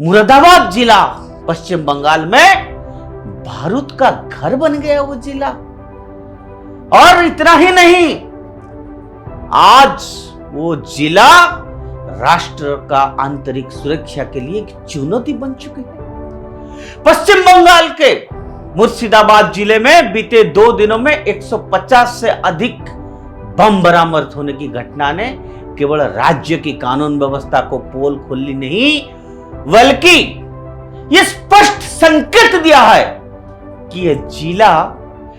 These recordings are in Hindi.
मुरादाबाद जिला पश्चिम बंगाल में बारूद का घर बन गया वो जिला। और इतना ही नहीं, आज वो जिला राष्ट्र का आंतरिक सुरक्षा के लिए एक चुनौती बन चुकी है। पश्चिम बंगाल के मुर्शिदाबाद जिले में बीते 2 दिनों में 150 से अधिक बम बरामद होने की घटना ने केवल राज्य की कानून व्यवस्था को पोल खोली नहीं, बल्कि यह स्पष्ट संकेत दिया है कि यह जिला,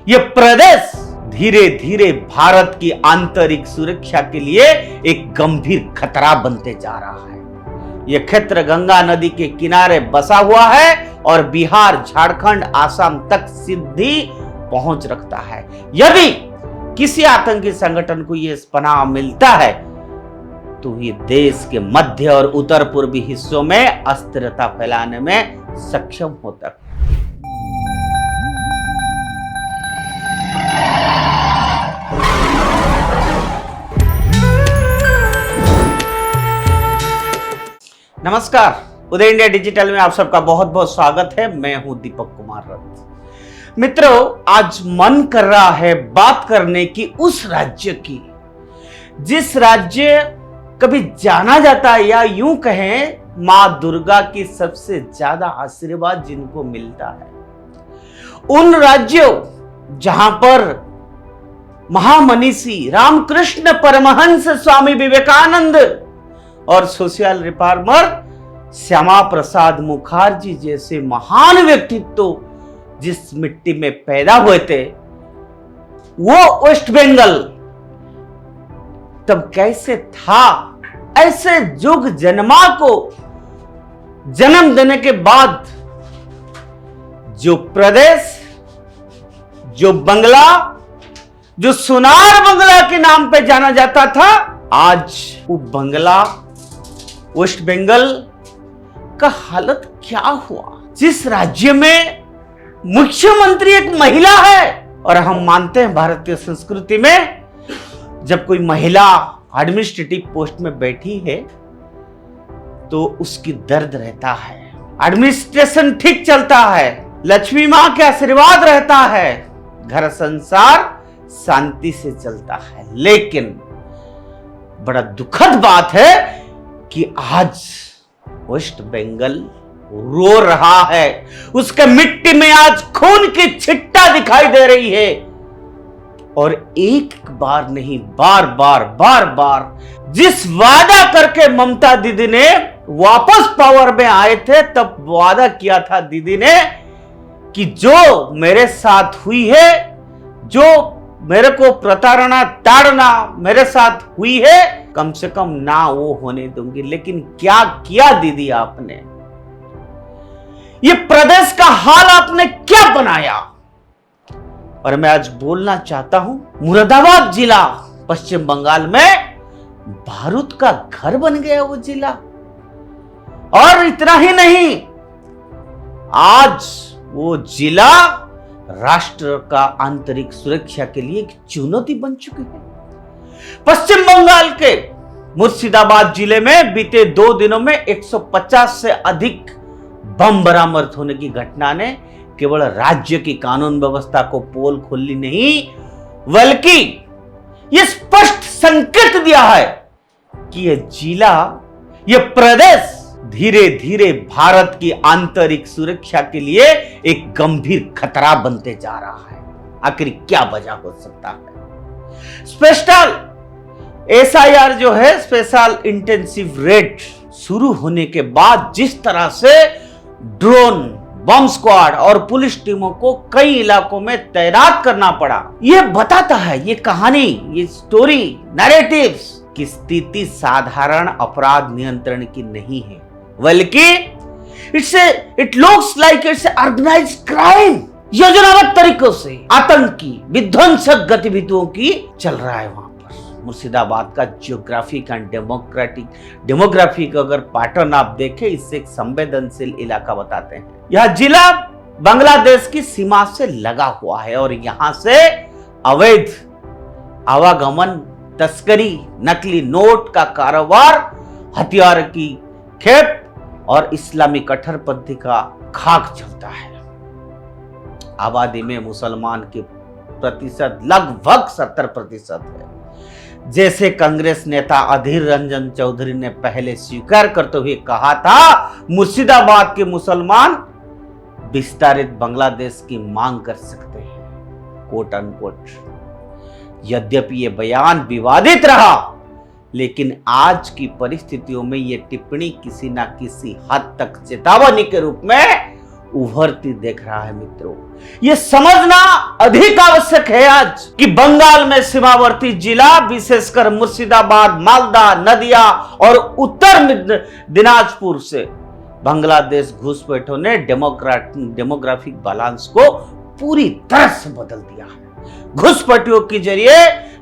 यह प्रदेश धीरे धीरे भारत की आंतरिक सुरक्षा के लिए एक गंभीर खतरा बनते जा रहा है। यह क्षेत्र गंगा नदी के किनारे बसा हुआ है और बिहार, झारखंड, आसाम तक सीधी पहुंच रखता है। यदि किसी आतंकी संगठन को यह पनाह मिलता है तो ये देश के मध्य और उत्तर पूर्वी हिस्सों में अस्थिरता फैलाने में सक्षम होता है। नमस्कार, उदय इंडिया डिजिटल में आप सबका बहुत बहुत स्वागत है। मैं हूं दीपक कुमार रथ। मित्रों, आज मन कर रहा है बात करने की उस राज्य की जिस राज्य कभी जाना जाता है, या यूं कहें मां दुर्गा की सबसे ज्यादा आशीर्वाद जिनको मिलता है, उन राज्यों जहां पर महामनीषी रामकृष्ण परमहंस स्वामी विवेकानंद और सोशल रिफॉर्मर श्यामा प्रसाद मुखर्जी जैसे महान व्यक्तित्व जिस मिट्टी में पैदा हुए थे, वो वेस्ट बंगाल तब कैसे था। ऐसे जुग जन्मा को जन्म देने के बाद जो प्रदेश, जो बंगला, जो सोनार बंगला के नाम पे जाना जाता था, आज वो बंगला वेस्ट बंगाल का हालत क्या हुआ। जिस राज्य में मुख्यमंत्री एक महिला है, और हम मानते हैं भारतीय संस्कृति में जब कोई महिला एडमिनिस्ट्रेटिव पोस्ट में बैठी है तो उसकी दर्द रहता है, एडमिनिस्ट्रेशन ठीक चलता है, लक्ष्मी मां के आशीर्वाद रहता है, घर संसार शांति से चलता है। लेकिन बड़ा दुखद बात है कि आज वेस्ट बंगाल रो रहा है, उसके मिट्टी में आज खून की छिट्टा दिखाई दे रही है। और एक बार नहीं, बार बार जिस वादा करके ममता दीदी ने वापस पावर में आए थे, तब वादा किया था दीदी ने कि जो मेरे साथ हुई है, जो मेरे को प्रताड़ना ताड़ना मेरे साथ हुई है, कम से कम ना वो होने दूंगी। लेकिन क्या किया दीदी आपने, ये प्रदेश का हाल आपने क्या बनाया। और मैं आज बोलना चाहता हूं, मुरादाबाद जिला पश्चिम बंगाल में बारूद का घर बन गया वो जिला। और इतना ही नहीं, आज वो जिला राष्ट्र का आंतरिक सुरक्षा के लिए एक चुनौती बन चुकी है। पश्चिम बंगाल के मुर्शिदाबाद जिले में बीते 2 दिनों में 150 से अधिक बम बरामद होने की घटना ने केवल राज्य की कानून व्यवस्था को पोल खोली नहीं, बल्कि यह स्पष्ट संकेत दिया है कि यह जिला, यह प्रदेश धीरे धीरे भारत की आंतरिक सुरक्षा के लिए एक गंभीर खतरा बनते जा रहा है। आखिर क्या वजह हो सकता है। स्पेशल SIR जो है, स्पेशल इंटेंसिव रेड शुरू होने के बाद जिस तरह से ड्रोन, बम स्क्वाड और पुलिस टीमों को कई इलाकों में तैनात करना पड़ा, यह बताता है, ये कहानी, ये स्टोरी, नैरेटिव्स की स्थिति साधारण अपराध नियंत्रण की नहीं है, बल्कि it looks like it's organised crime. योजनाबद्ध तरीकों से आतंकी विध्वंसक गतिविधियों की चल रहा है वहां पर। मुर्शिदाबाद का जियोग्राफिक एंड डेमोग्राफी का अगर पैटर्न आप देखें, इससे एक संवेदनशील इलाका बताते हैं। यह जिला बांग्लादेश की सीमा से लगा हुआ है और यहां से अवैध आवागमन, तस्करी, नकली नोट का कारोबार, हथियार की खेप, और इस्लामी कट्टरपंथी का खाक चलता है। आबादी में मुसलमान के प्रतिशत लगभग 70% है। जैसे कांग्रेस नेता अधीर रंजन चौधरी ने पहले स्वीकार करते हुए कहा था, मुर्शिदाबाद के मुसलमान विस्तारित बांग्लादेश की मांग कर सकते हैं, कोट अनकोट। यद्यपि ये बयान विवादित रहा, लेकिन आज की परिस्थितियों में ये टिप्पणी किसी ना किसी हद तक चेतावनी के रूप में उभरती देख रहा है। मित्रों, यह समझना अधिक आवश्यक है आज कि बंगाल में सीमावर्ती जिला विशेषकर मुर्शिदाबाद, मालदा, नदिया और उत्तर दिनाजपुर से बांग्लादेश घुसपैठों ने डेमोग्राफिक बैलेंस को पूरी तरह से बदल दिया है। घुसपैठियों के जरिए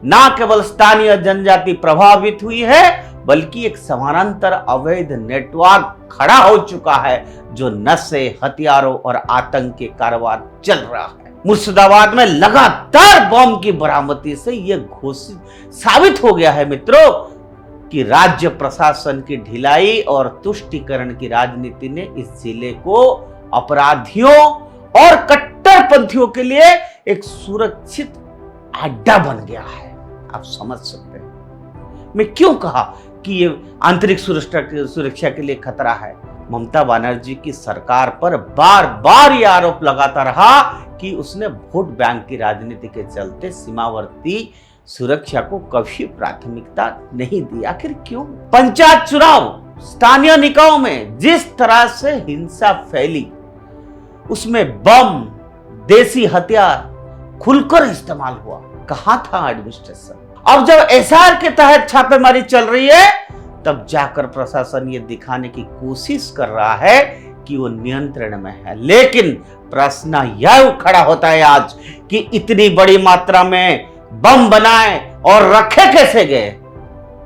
न केवल स्थानीय जनजाति प्रभावित हुई है, बल्कि एक समानांतर अवैध नेटवर्क खड़ा हो चुका है जो नशे, हथियारों और आतंक के कारोबार चल रहा है। मुर्शिदाबाद में लगातार बम की बरामदी से यह घोषित साबित हो गया है मित्रों कि राज्य प्रशासन की ढिलाई और तुष्टीकरण की राजनीति ने इस जिले को अपराधियों और कट्टरपंथियों के लिए एक सुरक्षित अड्डा बन गया है। आप समझ सकते हैं मैं क्यों कहा कि ये आंतरिक सुरक्षा के लिए खतरा है। ममता बनर्जी की सरकार पर बार बार यह आरोप लगाता रहा कि उसने वोट बैंक की राजनीति के चलते सीमावर्ती सुरक्षा को कभी प्राथमिकता नहीं दी। आखिर क्यों? पंचायत चुनाव, स्थानीय निकायों में जिस तरह से हिंसा फैली, उसमें बम, देसी हथियार खुलकर इस्तेमाल हुआ। कहां था एडमिनिस्ट्रेशन? अब जब एसआर के तहत छापेमारी चल रही है, तब जाकर प्रशासन ये दिखाने की कोशिश कर रहा है कि वो नियंत्रण में है। लेकिन प्रश्न यह खड़ा होता है आज कि इतनी बड़ी मात्रा में बम बनाए और रखे कैसे गए?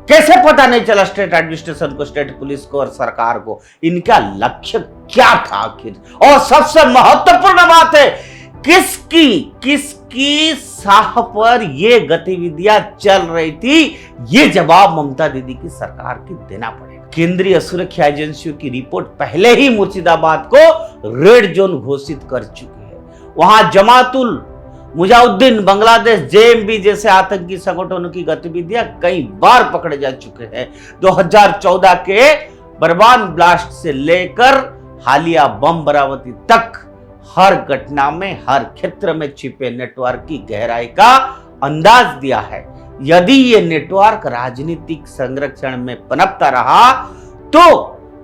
कैसे पता नहीं चला स्टेट एडमिनिस्ट्रेशन को, स्टेट पुलिस को और सरकार को? इनका लक्ष्य क्या था आखिर? और सबसे महत्वपूर्ण बात है, किसकी साह पर ये गतिविधियां चल रही थी? ये जवाब ममता दीदी की सरकार की देना पड़ेगा। केंद्रीय सुरक्षा एजेंसियों की रिपोर्ट पहले ही मुर्शिदाबाद को रेड जोन घोषित कर चुकी है। वहां जमातुल मुजाहिदीन, बांग्लादेश, जेएमबी जैसे आतंकी संगठनों की गतिविधियां कई बार पकड़े जा चुके हैं। 2014 के बर्बान ब्लास्ट से लेकर हालिया बम बरामदी तक हर घटना में, हर क्षेत्र में छिपे नेटवर्क की गहराई का अंदाज दिया है। यदि ये नेटवर्क राजनीतिक संरक्षण में पनपता रहा तो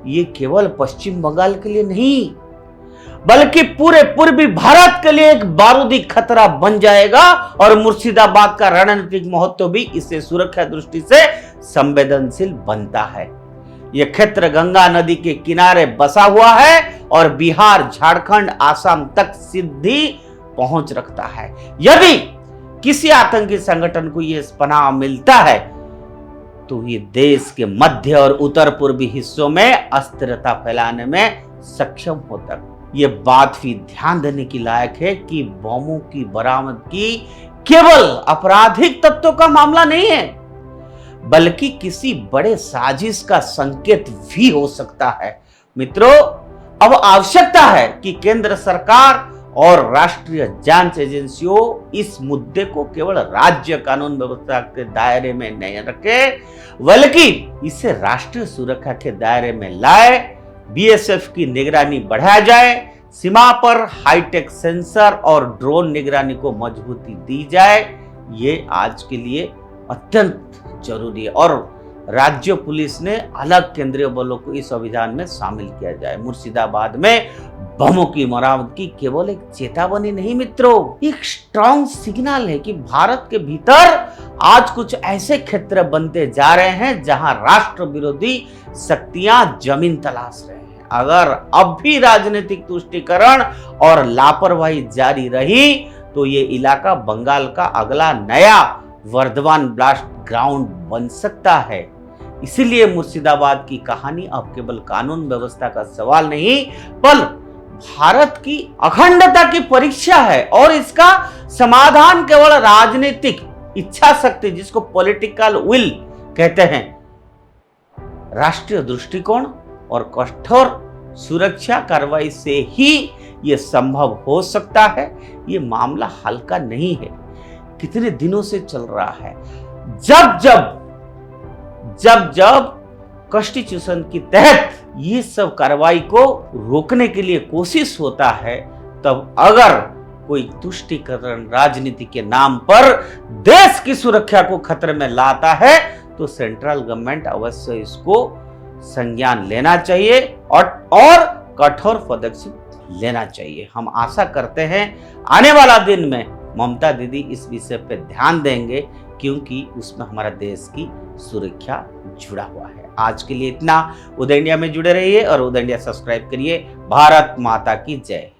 ये केवल पश्चिम बंगाल के लिए नहीं, बल्कि पूरे पूर्वी भारत के लिए एक बारूदी खतरा बन जाएगा। और मुर्शिदाबाद का रणनीतिक महत्व भी इससे सुरक्षा दृष्टि से संवेदनशील बनता है। यह क्षेत्र गंगा नदी के किनारे बसा हुआ है और बिहार, झारखंड, आसाम तक सीधी पहुंच रखता है। यदि किसी आतंकी संगठन को यह पनाह मिलता है तो ये देश के मध्य और उत्तर पूर्वी हिस्सों में अस्थिरता फैलाने में सक्षम होता है। ये बात भी ध्यान देने की लायक है कि बमों की बरामदगी केवल आपराधिक तत्वों का मामला नहीं है, बल्कि किसी बड़े साजिश का संकेत भी हो सकता है। मित्रों, अब आवश्यकता है कि केंद्र सरकार और राष्ट्रीय जांच एजेंसियों इस मुद्दे को केवल राज्य कानून व्यवस्था के दायरे में नहीं रखे, बल्कि इसे राष्ट्रीय सुरक्षा के दायरे में लाए। बीएसएफ की निगरानी बढ़ाया जाए, सीमा पर हाईटेक सेंसर और ड्रोन निगरानी को मजबूती दी जाए। ये आज के लिए अत्यंत जरूरी है और राज्य पुलिस ने अलग केंद्रीय बलों को इस अभियान में शामिल किया जाए। मुर्शिदाबाद में बमों की बरामदगी केवल एक चेतावनी नहीं मित्रों, एक स्ट्रॉन्ग सिग्नल है कि भारत के भीतर आज कुछ ऐसे क्षेत्र बनते जा रहे हैं जहां राष्ट्र विरोधी शक्तियां जमीन तलाश रहे हैं। अगर अब भी राजनीतिक तुष्टीकरण और लापरवाही जारी रही तो ये इलाका बंगाल का अगला नया वर्धमान ब्लास्ट ग्राउंड बन सकता है। इसीलिए मुर्शिदाबाद की कहानी अब केवल कानून व्यवस्था का सवाल नहीं, पर भारत की अखंडता की परीक्षा है और इसका समाधान केवल राजनीतिक इच्छा शक्ति, जिसको पॉलिटिकल विल कहते हैं, राष्ट्रीय दृष्टिकोण और कठोर सुरक्षा कार्रवाई से ही ये संभव हो सकता है। ये मामला हल्का नहीं है, कितने दिनों से चल रहा है। जब कॉन्स्टिट्यूशन के तहत ये सब कार्रवाई को रोकने के लिए कोशिश होता है, तब अगर कोई तुष्टीकरण राजनीति के नाम पर देश की सुरक्षा को खतरे में लाता है तो सेंट्रल गवर्नमेंट अवश्य इसको संज्ञान लेना चाहिए और कठोर पदक्षेप लेना चाहिए। हम आशा करते हैं आने वाला दिन में ममता दीदी इस विषय पे ध्यान देंगे, क्योंकि उसमें हमारा देश की सुरक्षा जुड़ा हुआ है। आज के लिए इतना। उदय इंडिया में जुड़े रहिए और उदय इंडिया सब्सक्राइब करिए। भारत माता की जय।